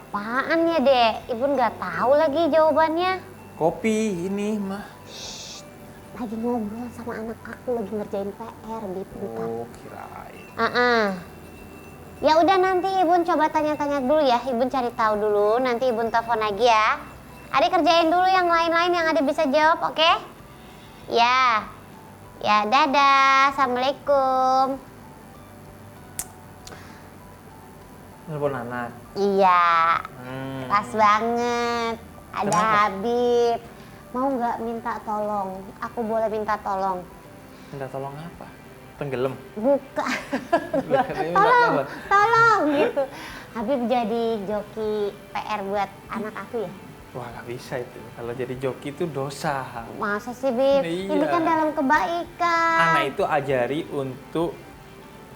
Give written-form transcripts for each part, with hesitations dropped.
Apaan ya, Dek? Ibu nggak tahu lagi jawabannya. Kopi ini mah. Lagi ngobrol sama anak aku, lagi ngerjain PR, Bib. Oh, kirain. Ya udah, nanti Ibu coba tanya-tanya dulu ya. Ibu cari tahu dulu, nanti Ibu telepon lagi ya. Adik kerjain dulu yang lain-lain yang Adik bisa jawab, oke? Ya. Ya, dadah. Assalamualaikum. Telepon anak. Iya. Pas banget. Ada Kenapa? Habib. Mau nggak minta tolong? Aku boleh minta tolong. Minta tolong apa? Tenggelam. Buka. Loh, katanya minta Tolong, tolong. tolong gitu. Habib jadi joki PR buat anak aku ya? Wah, nggak bisa itu. Kalau jadi joki itu dosa. Masa sih, Bib? Iya. Ini kan dalam kebaikan. Anak itu ajari untuk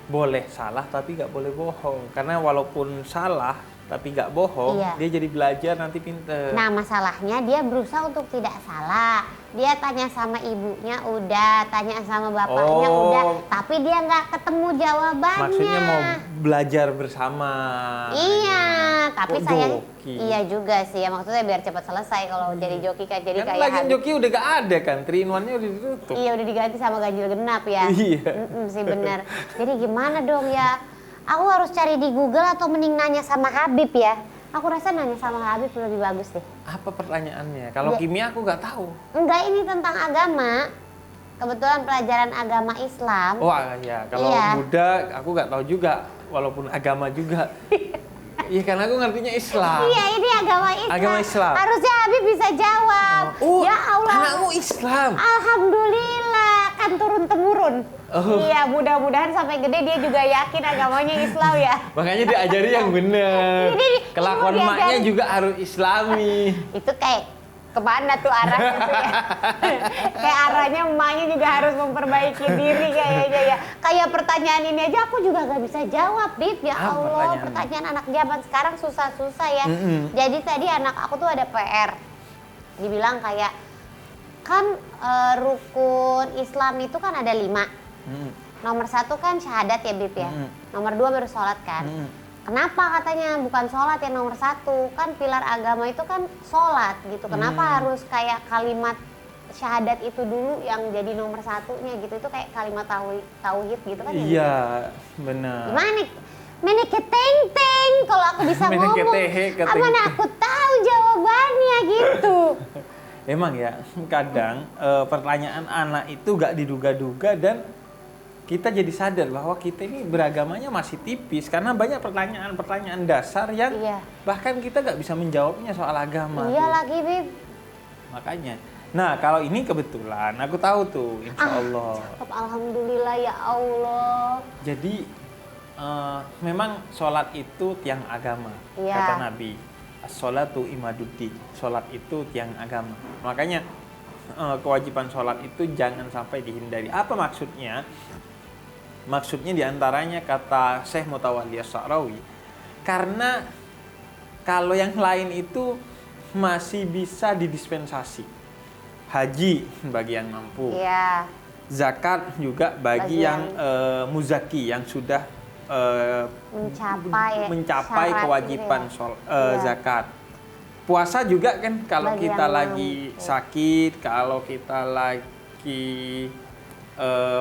boleh salah tapi nggak boleh bohong. Karena walaupun salah tapi nggak bohong, Iya. dia jadi belajar nanti pinter. Nah, masalahnya dia berusaha untuk tidak salah. Dia tanya sama ibunya udah, tanya sama bapaknya Oh. udah, tapi dia nggak ketemu jawabannya. Maksudnya mau belajar bersama. Iya, tapi Kok sayang joki? iya juga sih ya, maksudnya biar cepat selesai kalau jadi joki kan jadi Kan kayak lagian Habib. joki udah gak ada kan, 3-in-1-nya udah ditutup. Iya, udah diganti sama ganjil genap ya. Iya. Sih bener. Jadi gimana dong ya? Aku harus cari di Google atau mending nanya sama Habib ya? Aku rasa nanya sama Habib lebih bagus deh. Apa pertanyaannya? Kalau Ya. kimia aku nggak tahu. Enggak, ini tentang agama. Kebetulan pelajaran agama Islam. Oh ya, kalau Iya. Buddha aku nggak tahu juga, walaupun agama juga. Iya kan aku ngertinya Islam. Iya, ini agama Islam. Agama Islam. Harusnya Habib bisa jawab. Oh, Ya Allah. anakmu Islam. Alhamdulillah, kan turun temurun. Oh. Iya, mudah-mudahan sampai gede dia juga yakin agamanya Islam ya. Makanya diajari yang benar. Ini Kelakuan mau maknya diajari. juga harus Islami. Itu kayak kemana tuh arahnya tuh ya? Kayak arahnya emaknya juga harus memperbaiki diri kayaknya ya. Kayak pertanyaan ini aja aku juga gak bisa jawab, Bib. Ya Apa Allah, pertanyaannya? pertanyaan anak zaman sekarang susah-susah ya. Mm-mm. Jadi tadi anak aku tuh ada PR. Dibilang kayak, kan rukun Islam itu kan ada 5. Nomor 1 kan syahadat ya, Bib ya. Nomor 2 baru sholat kan. Kenapa katanya bukan sholat yang nomor 1? Kan pilar agama itu kan sholat gitu. Kenapa harus kayak kalimat syahadat itu dulu yang jadi nomor 1-nya gitu? Itu kayak kalimat tauhid gitu kan? ya, Bib? Iya, benar. Gimana? Meneketeng-teng kalau aku bisa ngomong. Meneketeng-teng. Mana aku tahu jawabannya gitu. Emang ya, kadang pertanyaan anak itu gak diduga-duga dan kita jadi sadar bahwa kita ini beragamanya masih tipis karena banyak pertanyaan-pertanyaan dasar yang Iya. bahkan kita gak bisa menjawabnya soal agama. Iya tuh. lagi, Bib. Makanya. Nah, kalau ini kebetulan aku tahu tuh, insya Allah. Cakep, alhamdulillah ya Allah. Jadi memang sholat itu tiang agama, Iya. kata Nabi. As-sholatu imaduddin. Sholat itu tiang agama. Makanya kewajiban sholat itu jangan sampai dihindari. Apa maksudnya? Maksudnya diantaranya kata Syekh Mutawalli As-Sa'rawi, karena kalau yang lain itu masih bisa didispensasi. Haji bagi yang mampu, Iya. zakat juga bagi Bagi yang muzaki, yang sudah mencapai syarat kewajiban gitu ya. Iya. zakat. Puasa juga kan kalau Bagi kita yang lagi mampu. sakit, kalau kita lagi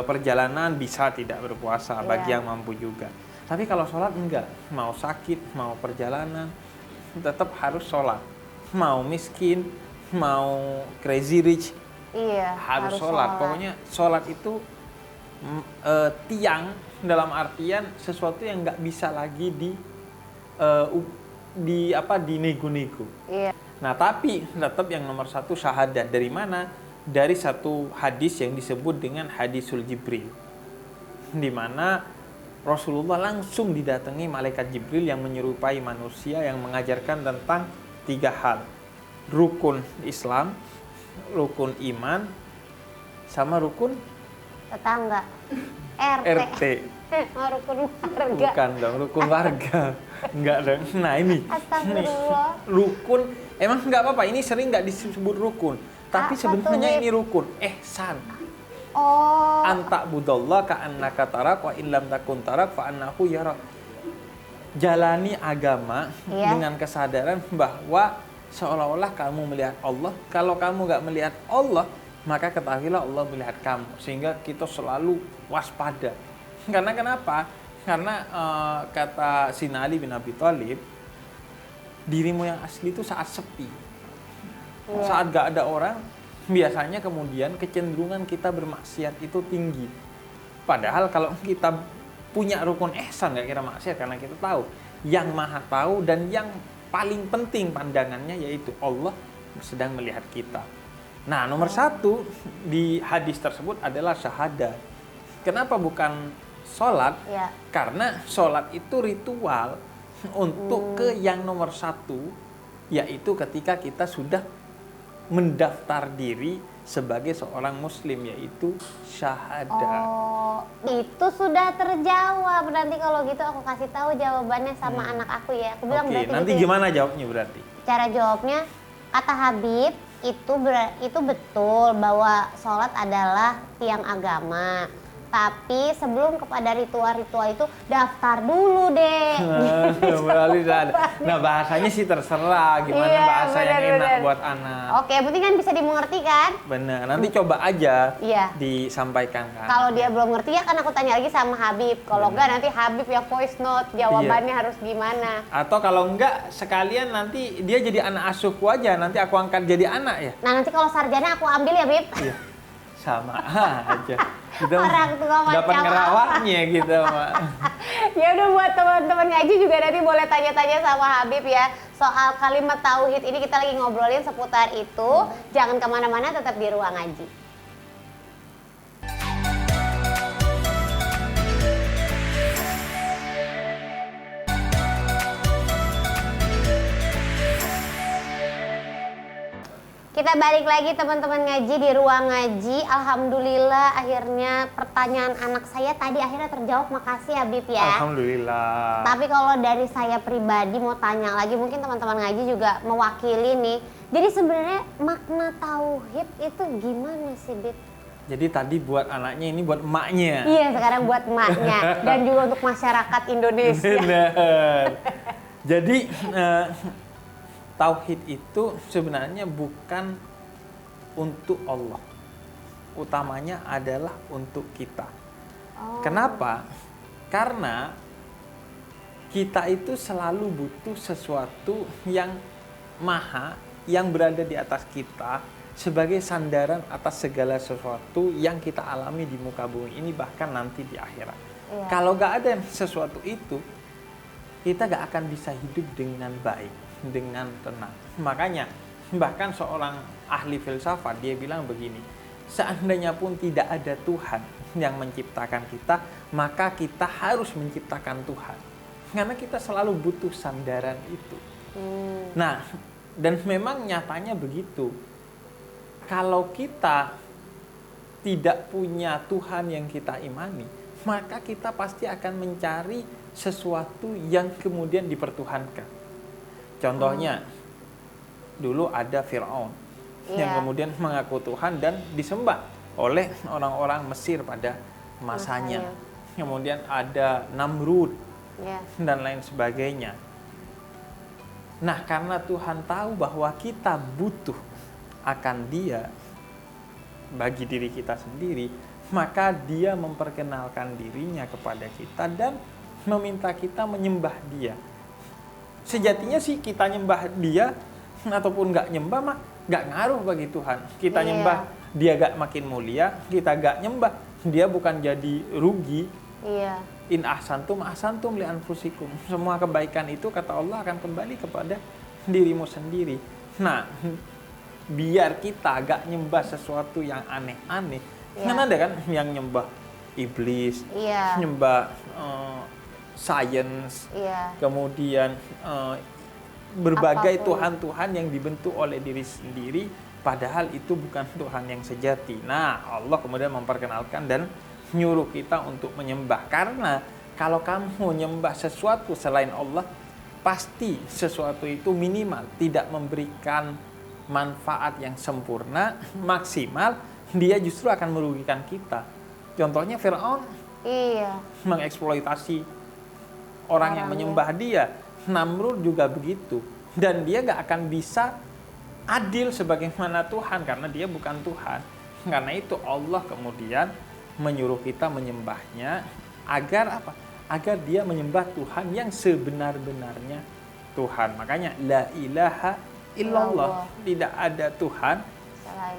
perjalanan bisa tidak berpuasa, Iya. bagi yang mampu juga. Tapi kalau sholat enggak, mau sakit, mau perjalanan, tetap harus sholat. Mau miskin, mau crazy rich, Iya, harus sholat. Pokoknya sholat itu tiang dalam artian sesuatu yang nggak bisa lagi dinego-nego. Iya. Nah, tapi tetap yang nomor 1 syahadat. Dari mana? Dari satu hadis yang disebut dengan hadisul Jibril, di mana Rasulullah langsung didatangi malaikat Jibril yang menyerupai manusia yang mengajarkan tentang 3 hal: rukun Islam, rukun iman, sama rukun Tetangga. RT. Oh, rukun warga. Bukan dong, rukun warga. Enggak dong. Nah ini, Astagfirullah. rukun. Emang nggak apa-apa, ini sering nggak disebut rukun. Tapi Apa sebenarnya tuh, ini rukun. Ihsan. Oh. Anta budallah ka annaka tarak wa illam takun tarak fa annahu yarak. jalani agama Iya. dengan kesadaran bahwa seolah-olah kamu melihat Allah. Kalau kamu nggak melihat Allah, maka ketahuilah Allah melihat kamu. Sehingga kita selalu waspada. Karena kenapa? Karena kata Sina Ali bin Abi Thalib, dirimu yang asli itu saat sepi. Iya. Saat gak ada orang, biasanya kemudian kecenderungan kita bermaksiat itu tinggi. Padahal kalau kita punya rukun ihsan, gak kira maksiat, karena kita tahu yang maha tahu dan yang paling penting pandangannya yaitu Allah sedang melihat kita. Nah, nomor satu di hadis tersebut adalah syahadat. Kenapa bukan sholat? Ya. Karena sholat itu ritual untuk ke yang nomor satu, yaitu ketika kita sudah mendaftar diri sebagai seorang muslim, yaitu syahadat. Oh, itu sudah terjawab. Nanti kalau gitu aku kasih tahu jawabannya sama anak aku ya. Aku bilang Oke, berarti nanti gitu ya. gimana jawabnya berarti? Cara jawabnya, kata Habib itu betul bahwa sholat adalah tiang agama. Tapi sebelum kepada ritual-ritual itu daftar dulu deh. Melalui syahadat. Nah, bahasanya sih terserah gimana Iya, bahasa yang enak benar-benar. buat anak. Oke, yang penting kan bisa dimengerti kan? Benar, nanti coba aja Iya. disampaikan kan. Kalau dia belum ngerti ya kan aku tanya lagi sama Habib. Kalau enggak nanti Habib yang voice note jawabannya harus gimana. Atau kalau enggak sekalian nanti dia jadi anak asuhku aja, nanti aku angkat jadi anak ya. Nah nanti kalau sarjana aku ambil ya Bib. Iya. Sama aja. Kita Orang tua macam dapat ngerawatnya gitu, Mak. Ya udah, buat teman-teman ngaji juga nanti boleh tanya-tanya sama Habib ya. Soal kalimat tauhid ini kita lagi ngobrolin seputar itu. Jangan kemana-mana, tetap di ruang ngaji. Kita balik lagi teman-teman ngaji di ruang ngaji. Alhamdulillah akhirnya pertanyaan anak saya tadi akhirnya terjawab. Makasih Habib ya. Alhamdulillah. Tapi kalau dari saya pribadi mau tanya lagi, mungkin teman-teman ngaji juga mewakili nih. Jadi sebenarnya makna tauhid itu gimana sih, Bib? Jadi tadi buat anaknya, ini buat emaknya. Iya, sekarang buat emaknya dan juga untuk masyarakat Indonesia. Benar. Jadi tauhid itu sebenarnya bukan untuk Allah. Utamanya adalah untuk kita. Oh. Kenapa? Karena kita itu selalu butuh sesuatu yang maha, yang berada di atas kita sebagai sandaran atas segala sesuatu yang kita alami di muka bumi ini, bahkan nanti di akhirat. Iya. Kalau gak ada sesuatu itu, kita gak akan bisa hidup dengan baik, dengan tenang. Makanya bahkan seorang ahli filsafat dia bilang begini, seandainya pun tidak ada Tuhan yang menciptakan kita, maka kita harus menciptakan Tuhan. Karena kita selalu butuh sandaran itu. Nah, dan memang nyatanya begitu. Kalau kita tidak punya Tuhan yang kita imani, maka kita pasti akan mencari sesuatu yang kemudian dipertuhankan. Contohnya, dulu ada Fir'aun yang kemudian mengaku Tuhan dan disembah oleh orang-orang Mesir pada masanya. Kemudian ada Namrud dan lain sebagainya. Nah, karena Tuhan tahu bahwa kita butuh akan Dia bagi diri kita sendiri, maka Dia memperkenalkan dirinya kepada kita dan meminta kita menyembah Dia. Sejatinya sih kita nyembah Dia ataupun nggak nyembah mah nggak ngaruh bagi Tuhan. Kita nyembah Dia gak makin mulia, kita gak nyembah Dia bukan jadi rugi. Iya. In ahsantum ahsantum li anfusikum. Semua kebaikan itu kata Allah akan kembali kepada dirimu sendiri. Nah, biar kita gak nyembah sesuatu yang aneh-aneh. Kan ada kan yang nyembah iblis, nyembah science, kemudian berbagai Tuhan-Tuhan yang dibentuk oleh diri sendiri, padahal itu bukan Tuhan yang sejati. Nah, Allah kemudian memperkenalkan dan nyuruh kita untuk menyembah. Karena kalau kamu menyembah sesuatu selain Allah, pasti sesuatu itu minimal tidak memberikan manfaat yang sempurna, maksimal, dia justru akan merugikan kita. Contohnya Fir'aun mengeksploitasi orang yang menyembah dia. Namrud juga begitu. Dan dia gak akan bisa adil sebagaimana Tuhan karena dia bukan Tuhan. Karena itu Allah kemudian menyuruh kita menyembahnya agar apa? Agar dia menyembah Tuhan yang sebenar-benarnya Tuhan. Makanya la ilaha illallah. Tidak ada Tuhan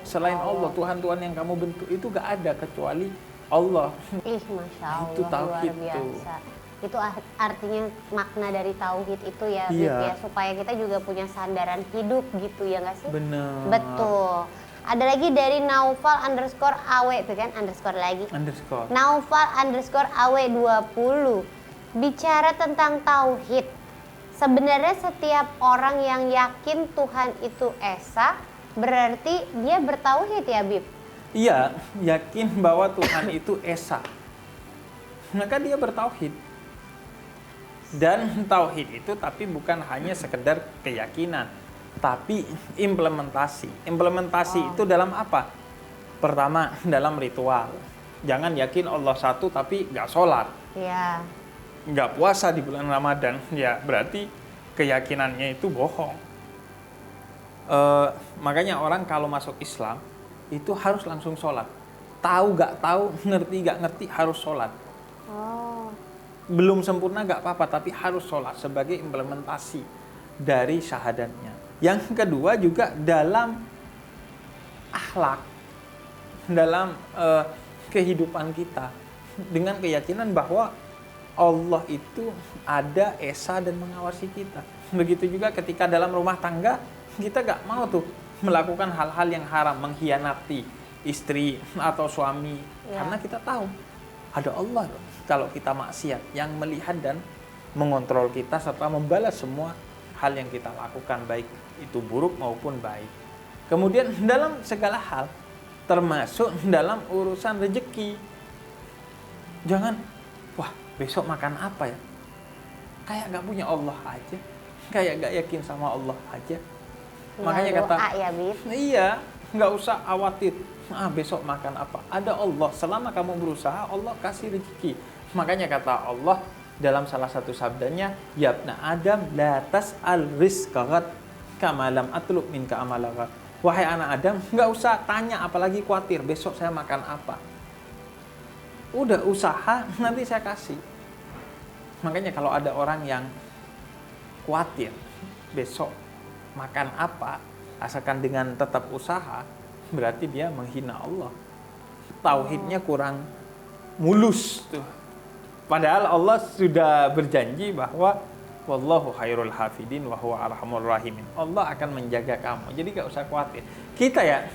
selain Allah. Tuhan-Tuhan yang kamu bentuk itu gak ada kecuali Allah. Masya Allah, itu tauhid luar biasa. Itu artinya makna dari tauhid itu ya, iya. ya, supaya kita juga punya sandaran hidup gitu ya nggak sih? Benar. Betul. Ada lagi dari Naufal_AW, itu kan underscore lagi. Underscore. Naufal_AW 20. Bicara tentang tauhid. Sebenarnya setiap orang yang yakin Tuhan itu esa, berarti dia bertauhid ya, Bib? Iya, yakin bahwa Tuhan itu esa. Maka dia bertauhid. Dan tauhid itu tapi bukan hanya sekedar keyakinan, tapi implementasi. Implementasi itu dalam apa? Pertama, dalam ritual. Jangan yakin Allah satu tapi nggak sholat. Iya. Nggak puasa di bulan Ramadan. Ya berarti keyakinannya itu bohong. Makanya orang kalau masuk Islam itu harus langsung sholat. Tahu nggak tahu, ngerti nggak ngerti, harus sholat. Belum sempurna gak apa-apa, tapi harus sholat sebagai implementasi dari syahadatnya. Yang kedua juga dalam akhlak, dalam kehidupan kita, dengan keyakinan bahwa Allah itu ada, esa, dan mengawasi kita. Begitu juga ketika dalam rumah tangga, kita gak mau tuh melakukan hal-hal yang haram, mengkhianati istri atau suami, karena kita tahu ada Allah loh. Kalau kita maksiat yang melihat dan mengontrol kita serta membalas semua hal yang kita lakukan, baik itu buruk maupun baik. Kemudian dalam segala hal, termasuk dalam urusan rezeki. Jangan, wah besok makan apa ya? Kayak gak punya Allah aja, kayak gak yakin sama Allah aja. Makanya kata, ya, Bib. Iya, gak usah khawatir. Besok makan apa? Ada Allah. Selama kamu berusaha, Allah kasih rezeki. Makanya kata Allah dalam salah satu sabdanya, ya ibna Adam la tas'al rizqagat kama lam atlub minka amalagat. Wahai anak Adam, nggak usah tanya apalagi khawatir besok saya makan apa. Udah usaha, nanti saya kasih. Makanya kalau ada orang yang khawatir besok makan apa, asalkan dengan tetap usaha, berarti dia menghina Allah. Tauhidnya kurang mulus tuh. Padahal Allah sudah berjanji bahwa wallahu khairul hafidin wa huwa arhamur rahimin. Allah akan menjaga kamu. Jadi gak usah khawatir. Kita ya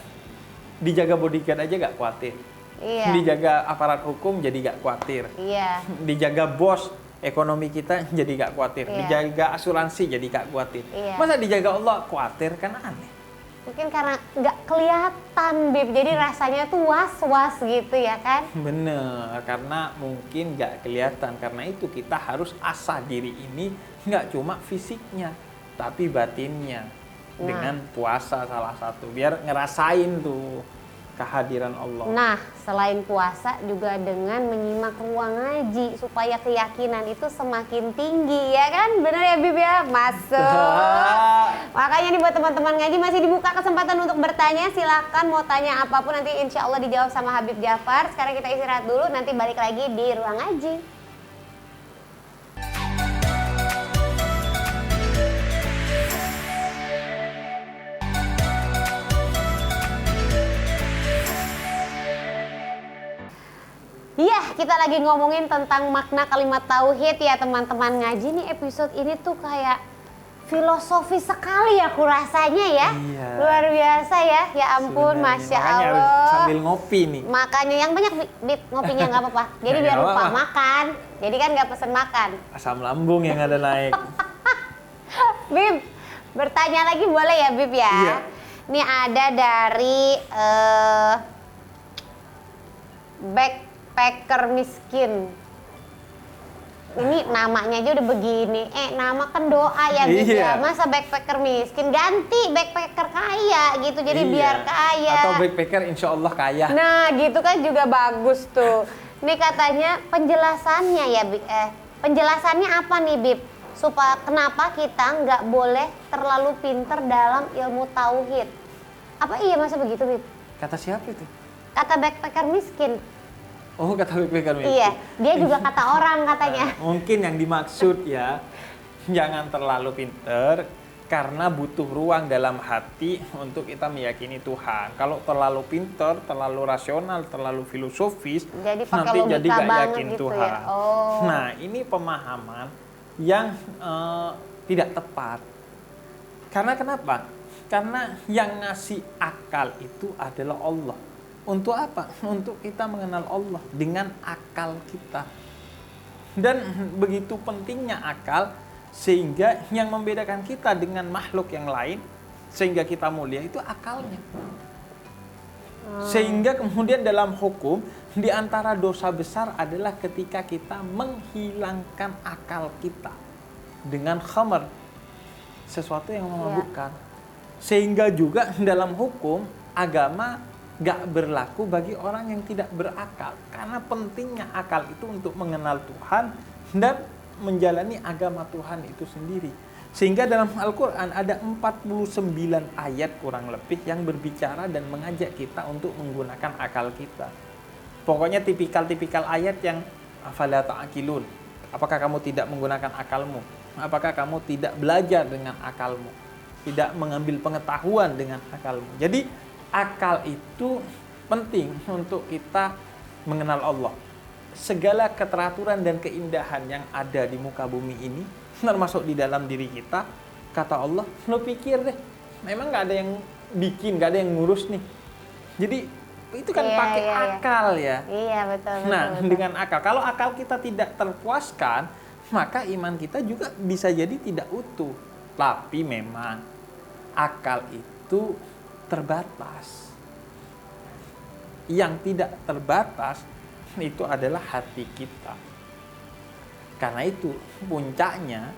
dijaga bodyguard aja gak khawatir. Iya. Dijaga aparat hukum jadi gak khawatir. Iya. Dijaga bos ekonomi kita jadi gak khawatir. Iya. Dijaga asuransi jadi gak khawatir. Iya. Masa dijaga Allah khawatir, kan aneh. Mungkin karena nggak kelihatan, Bib, jadi rasanya tuh was-was gitu ya kan? Bener, karena mungkin nggak kelihatan. Karena itu kita harus asah diri ini nggak cuma fisiknya, tapi batinnya. Dengan puasa salah satu, biar ngerasain tuh kehadiran Allah. Nah, selain puasa juga dengan menyimak ruang ngaji supaya keyakinan itu semakin tinggi, ya kan? Bener ya, Bib ya? Masuk. Makanya nih buat teman-teman ngaji masih dibuka kesempatan untuk bertanya. Silakan mau tanya apapun, nanti insya Allah dijawab sama Habib Jafar. Sekarang kita istirahat dulu, nanti balik lagi di ruang ngaji. Iya, kita lagi ngomongin tentang makna kalimat tauhid ya teman-teman ngaji. Nih episode ini tuh kayak filosofi sekali ya aku rasanya ya. Iya. Luar biasa ya, ya ampun, Sebenarnya. Masya Makanya Allah. harus sambil ngopi nih. Makanya yang banyak, Bib, ngopinya nggak apa-apa. Jadi biar lupa makan, jadi kan nggak pesen makan. Asam lambung yang ada naik. Bib, bertanya lagi boleh ya, Bib ya? Iya. Ini ada dari backpacker miskin. Ini namanya aja udah begini. Nama kan doa ya, Bib ya. Masa backpacker miskin, ganti backpacker kaya gitu. Jadi biar kaya. Atau backpacker insya Allah kaya. Nah, gitu kan juga bagus tuh. Ini katanya penjelasannya ya, Penjelasannya apa nih, Bib? Supaya kenapa kita nggak boleh terlalu pinter dalam ilmu tauhid? Apa iya masa begitu, Bib? Kata siapa itu? Kata backpacker miskin. Oh, kata backpacker miskin. Iya, dia juga kata orang katanya. Mungkin yang dimaksud ya, jangan terlalu pinter karena butuh ruang dalam hati untuk kita meyakini Tuhan. Kalau terlalu pinter, terlalu rasional, terlalu filosofis, Jadi pakai nanti logika jadi gak banget yakin gitu Tuhan. ya. Oh. Nah, ini pemahaman yang tidak tepat. Karena kenapa? Karena yang ngasih akal itu adalah Allah. Untuk apa? Untuk kita mengenal Allah dengan akal kita. Dan begitu pentingnya akal, sehingga yang membedakan kita dengan makhluk yang lain, sehingga kita mulia itu akalnya. Sehingga kemudian dalam hukum, di antara dosa besar adalah ketika kita menghilangkan akal kita dengan khamar, sesuatu yang memabukkan. Sehingga juga dalam hukum, agama gak berlaku bagi orang yang tidak berakal. Karena pentingnya akal itu untuk mengenal Tuhan dan menjalani agama Tuhan itu sendiri. Sehingga dalam Al-Quran ada 49 ayat kurang lebih yang berbicara dan mengajak kita untuk menggunakan akal kita. Pokoknya tipikal-tipikal ayat yang afala ta'qilun. Apakah kamu tidak menggunakan akalmu? Apakah kamu tidak belajar dengan akalmu? Tidak mengambil pengetahuan dengan akalmu? Jadi akal itu penting untuk kita mengenal Allah. Segala keteraturan dan keindahan yang ada di muka bumi ini, termasuk di dalam diri kita, kata Allah, lo pikir deh, memang gak ada yang bikin, gak ada yang ngurus nih. Jadi itu kan pakai akal ya. Iya, betul. Nah, betul. dengan akal, kalau akal kita tidak terpuaskan, maka iman kita juga bisa jadi tidak utuh. Tapi memang akal itu terbatas. Yang tidak terbatas itu adalah hati kita. Karena itu puncaknya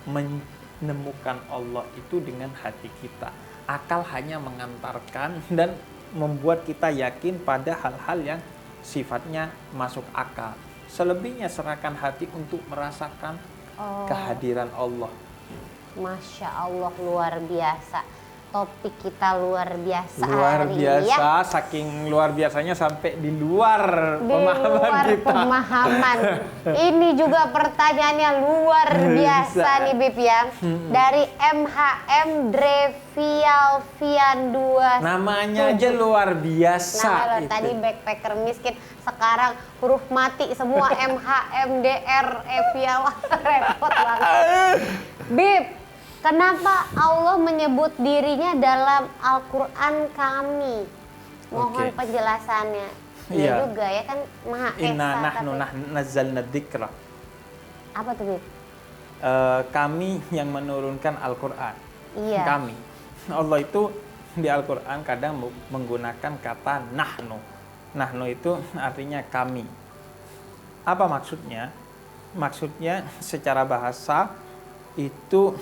menemukan Allah itu dengan hati kita. Akal hanya mengantarkan dan membuat kita yakin pada hal-hal yang sifatnya masuk akal. Selebihnya serahkan hati untuk merasakan kehadiran Allah. Masya Allah, luar biasa. Topik kita luar biasa luar hari biasa ya. Saking luar biasanya sampai di luar pemahaman kita. Pemahaman. Ini juga pertanyaannya luar biasa nih Bib ya. Dari MHM Drevialvian 2. Namanya aja luar biasa. Nah, tadi backpacker miskin, sekarang huruf mati semua MHM DR Evial. Repot banget. Bib, kenapa Allah menyebut dirinya dalam Al-Quran kami? Mohon penjelasannya. Iya juga ya kan Maha Esa. Inna nahnu nazzalna dzikra. Apa tuh, Bib? Kami yang menurunkan Al-Quran. Iya. Kami. Allah itu di Al-Quran kadang menggunakan kata nahnu. Nahnu itu artinya kami. Apa maksudnya? Maksudnya secara bahasa itu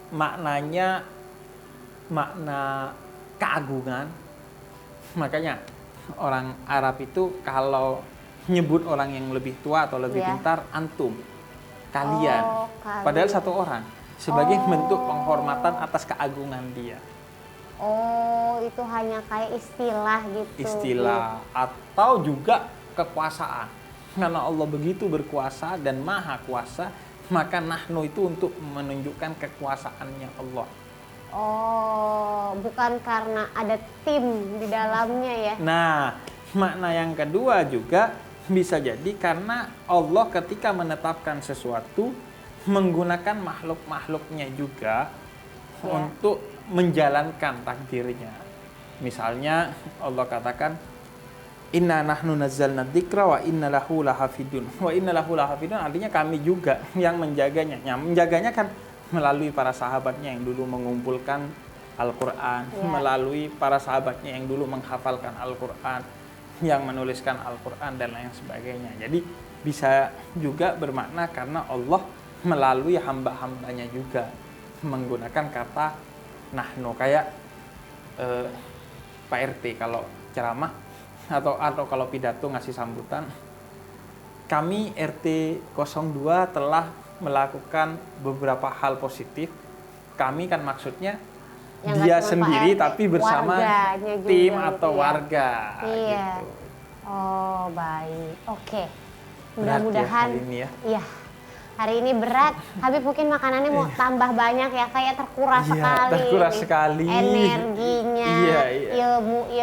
maknanya makna keagungan. Makanya orang Arab itu kalau nyebut orang yang lebih tua atau lebih pintar, antum, kalian. Padahal satu orang, sebagai bentuk penghormatan atas keagungan dia. Oh, itu hanya kayak istilah gitu. Istilah atau juga kekuasaan. Karena Allah begitu berkuasa dan maha kuasa, maka nahnu itu untuk menunjukkan kekuasaannya Allah. Oh, bukan karena ada tim di dalamnya ya. Nah, makna yang kedua juga bisa jadi karena Allah ketika menetapkan sesuatu menggunakan makhluk-makhluknya juga untuk menjalankan takdirnya. Misalnya Allah katakan inna nahnu nazzalna dzikra wa inna lahu lahafidun. Wa inna lahu lahafidun artinya kami juga yang menjaganya. Yang menjaganya kan melalui para sahabatnya yang dulu mengumpulkan Al-Quran, melalui para sahabatnya yang dulu menghafalkan Al-Quran, yang menuliskan Al-Quran dan lain sebagainya. Jadi bisa juga bermakna karena Allah melalui hamba-hambanya juga menggunakan kata nahnu. Kayak Pak RT kalau ceramah atau kalau pidato ngasih sambutan, kami RT 02 telah melakukan beberapa hal positif. Kami kan maksudnya Yang dia nggak cuma sendiri Pak RT, tapi bersama warganya juga tim gitu atau ya. warga Iya. gitu. Oh, baik. Oke. Berat ya Mudah-mudahan hari ini ya. Iya. Hari ini berat. Habib mungkin makanannya mau tambah banyak ya, kayak terkuras Iya, sekali. terkuras nih. sekali. Energinya, Iya, iya.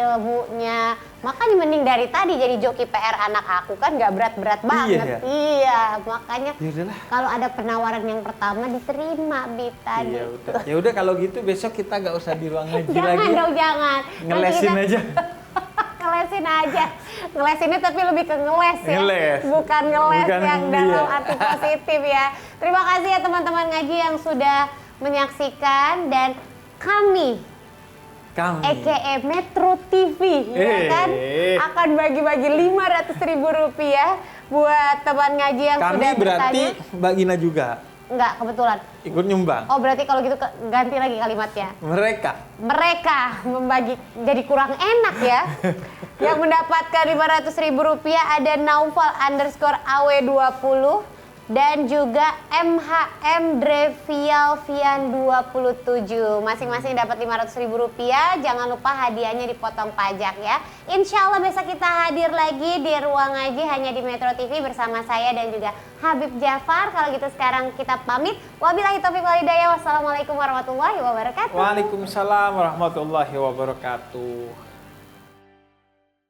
ilmunya. Makanya mending dari tadi jadi joki PR anak aku kan nggak berat-berat banget. ya? Iya, makanya Ya udahlah. kalau ada penawaran yang pertama diterima Bib tadi. Iya, udah. Ya udah kalau gitu besok kita nggak usah di ruang ngaji Jangan lagi. dong, jangan. Nanti Ngelesin kita- aja. Ngelesin aja. Ngelesinnya tapi lebih ke ngeles ya. Ngeles. Bukan ngeles Bukan, yang iya. dalam arti positif ya. Terima kasih ya teman-teman ngaji yang sudah menyaksikan, dan kami EKE Metro TV ya kan akan bagi-bagi Rp500.000 buat teman ngaji yang Kami sudah berarti bertanya. Mbak Gina juga Enggak, kebetulan. ikut nyumbang. Oh, berarti kalau gitu ganti lagi kalimatnya. Mereka membagi, jadi kurang enak ya. Yang mendapatkan Rp500.000 ada Naufal _AW20 dan juga MHM Drevialvian 27. Masing-masing dapat Rp500.000. Jangan lupa hadiahnya dipotong pajak ya. Insya Allah besok kita hadir lagi di Ruang Ngaji hanya di Metro TV bersama saya dan juga Habib Jafar. Kalau gitu sekarang kita pamit. Wabillahi taufiq wal hidayah. Wassalamualaikum warahmatullahi wabarakatuh. Waalaikumsalam warahmatullahi wabarakatuh.